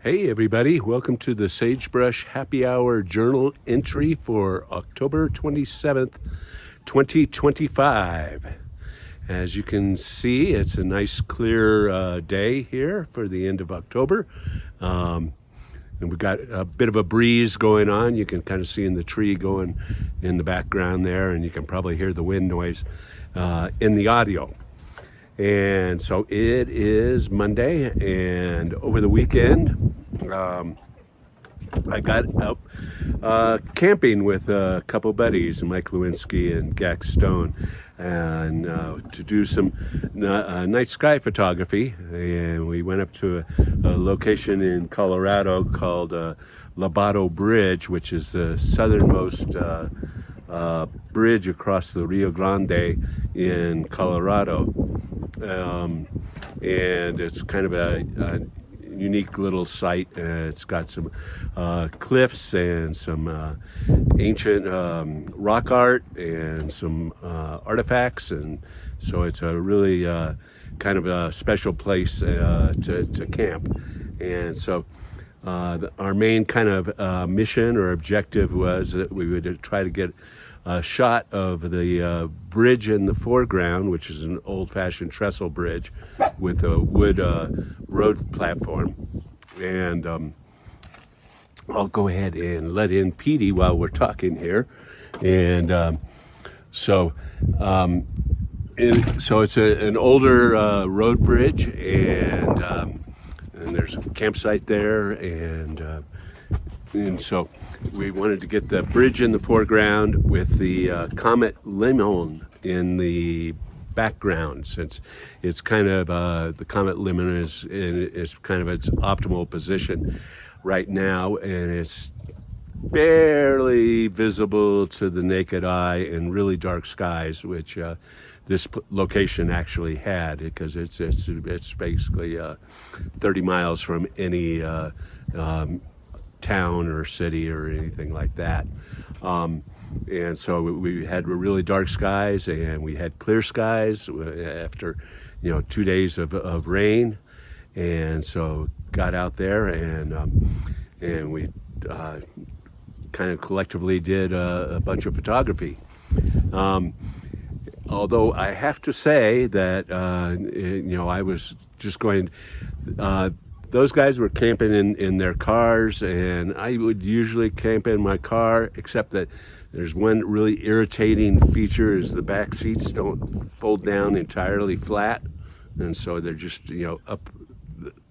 Hey everybody, welcome to the Sagebrush Happy Hour Journal entry for October 27th, 2025. As you can see, it's a nice clear day here for the end of October. And we've got a bit of a breeze going on. You can kind of see in the tree going in the background there, and you can probably hear the wind noise in the audio. And so it is Monday, and over the weekend, I got out camping with a couple buddies, Mike Lewinsky and Gax Stone, and to do some night sky photography. And we went up to a location in Colorado called Labato Bridge, which is the southernmost bridge across the Rio Grande in Colorado. And it's kind of a unique little site. It's got some cliffs and some ancient rock art and some artifacts, and so it's a really kind of a special place to camp. And so our main kind of mission or objective was that we would try to get a shot of the bridge in the foreground, which is an old-fashioned trestle bridge with a wood road platform. And I'll go ahead and let in Petey while we're talking here. And so it's an older road bridge, and there's a campsite there, and so we wanted to get the bridge in the foreground with the Comet Limon in the background, since it's kind of the Comet Limon is kind of its optimal position right now, and it's barely visible to the naked eye in really dark skies, which this location actually had, because it's basically 30 miles from any town or city or anything like that. And so we had really dark skies, and we had clear skies after 2 days of rain. And so got out there, and we kind of collectively did a bunch of photography. Although I have to say that I was just going those guys were camping in their cars, and I would usually camp in my car, except that there's one really irritating feature is the back seats don't fold down entirely flat, and so they're just up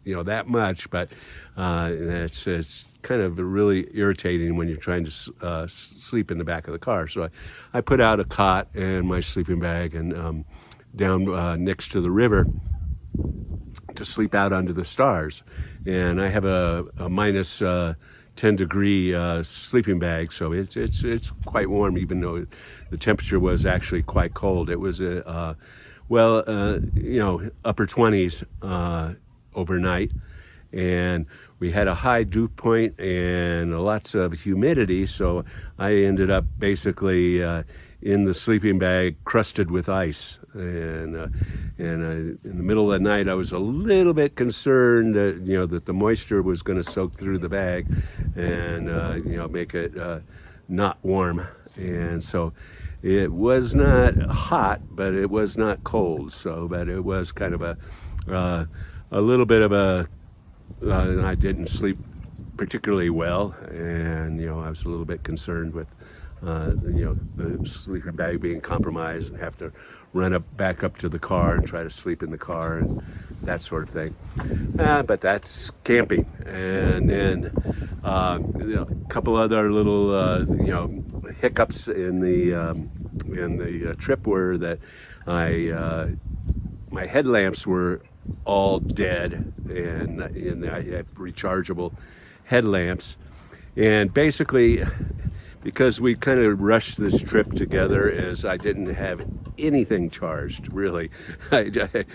that much. But it's kind of really irritating when you're trying to sleep in the back of the car. So I put out a cot and my sleeping bag and down next to the river to sleep out under the stars. And I have a minus 10 degree sleeping bag, so it's quite warm, even though the temperature was actually quite cold. It was upper 20s overnight, and we had a high dew point and lots of humidity, so I ended up basically in the sleeping bag crusted with ice. And in the middle of the night, I was a little bit concerned that that the moisture was going to soak through the bag and make it not warm. And so it was not hot, but it was not cold. But it was kind of a little bit of a I didn't sleep particularly well, and I was a little bit concerned with the sleeping bag being compromised and have to run back up to the car and try to sleep in the car and that sort of thing. But that's camping. And then a couple other little hiccups in the trip were that my headlamps were all dead, and I have rechargeable headlamps, and basically, because we kind of rushed this trip together, as I didn't have anything charged really. I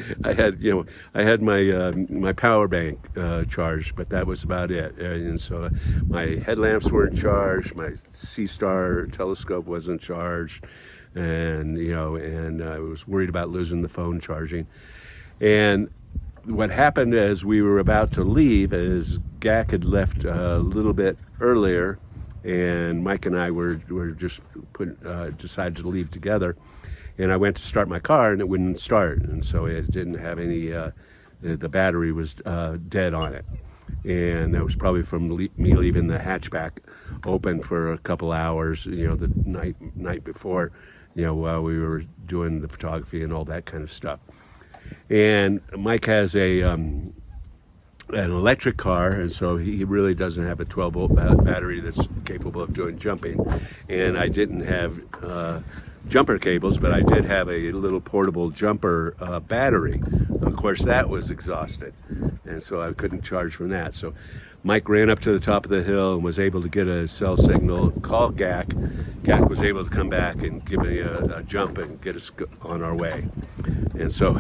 had my power bank charged, but that was about it. And so my headlamps weren't charged, my C-Star telescope wasn't charged, and I was worried about losing the phone charging. And what happened as we were about to leave is Gak had left a little bit earlier, and Mike and I were just decided to leave together. And I went to start my car, and it wouldn't start, and so it didn't have any. The battery was dead on it, and that was probably from me leaving the hatchback open for a couple hours. The night before, while we were doing the photography and all that kind of stuff. And Mike has an electric car, and so he really doesn't have a 12-volt battery that's capable of doing jumping. And I didn't have jumper cables, but I did have a little portable jumper battery. Of course, that was exhausted, and so I couldn't charge from that. So Mike ran up to the top of the hill and was able to get a cell signal, call Gak. Gak was able to come back and give me a jump and get us on our way. And so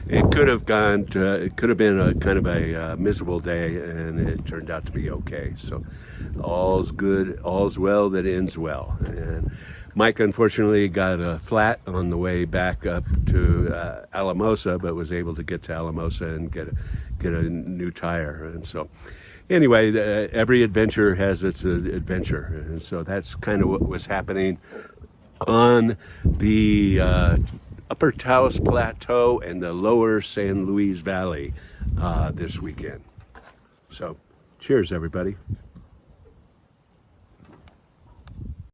it could have been a kind of a miserable day, and it turned out to be okay. So all's good, all's well that ends well. And Mike unfortunately got a flat on the way back up to Alamosa, but was able to get to Alamosa and get a new tire. And so anyway, every adventure has its adventure, and so that's kind of what was happening on the Upper Taos Plateau and the Lower San Luis Valley this weekend. So cheers, everybody.